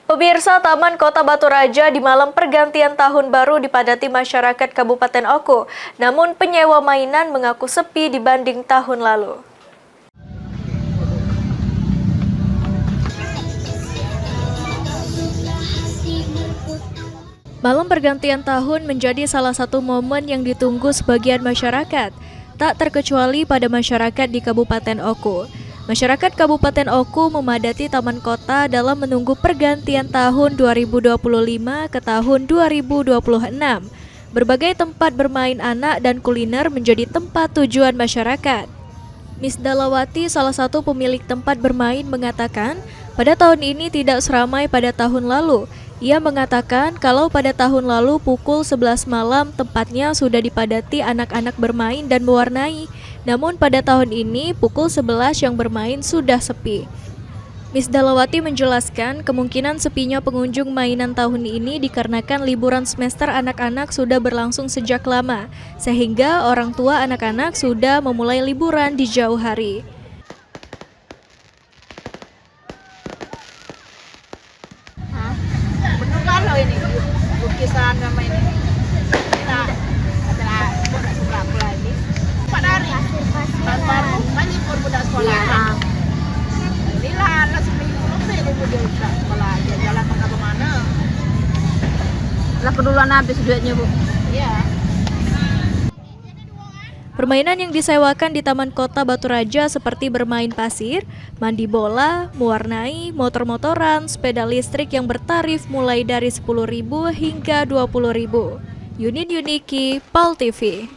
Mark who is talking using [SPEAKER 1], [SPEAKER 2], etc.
[SPEAKER 1] Pemirsa, Taman Kota Batu Raja di malam pergantian tahun baru dipadati masyarakat Kabupaten Oku. Namun penyewa mainan mengaku sepi dibanding tahun lalu. Malam pergantian tahun menjadi salah satu momen yang ditunggu sebagian masyarakat, tak terkecuali pada masyarakat di Kabupaten Oku. Masyarakat Kabupaten Oku memadati Taman Kota dalam menunggu pergantian tahun 2025 ke tahun 2026. Berbagai tempat bermain anak dan kuliner menjadi tempat tujuan masyarakat. Miss Dalawati, salah satu pemilik tempat bermain, mengatakan pada tahun ini tidak seramai pada tahun lalu. Ia mengatakan kalau pada tahun lalu pukul 11 malam tempatnya sudah dipadati anak-anak bermain dan mewarnai. Namun pada tahun ini pukul 11 yang bermain sudah sepi. Miss Dalawati menjelaskan kemungkinan sepinya pengunjung mainan tahun ini dikarenakan liburan semester anak-anak sudah berlangsung sejak lama, sehingga orang tua anak-anak sudah memulai liburan di jauh hari.
[SPEAKER 2] Bener kalau ini lukisan sama ini. Kita adalah budak sekolah pula ini. Pak dari baru banyak pun budak sekolah. Inilah anak seminggu lebih di budak sekolah. Jalan kemana-mana. Lah keduluan habis duitnya, Bu. Iya.
[SPEAKER 1] Permainan yang disewakan di Taman Kota Batu Raja seperti bermain pasir, mandi bola, mewarnai, motor-motoran, sepeda listrik yang bertarif mulai dari Rp10.000 hingga Rp20.000. Yunin Yuniki, PAL TV.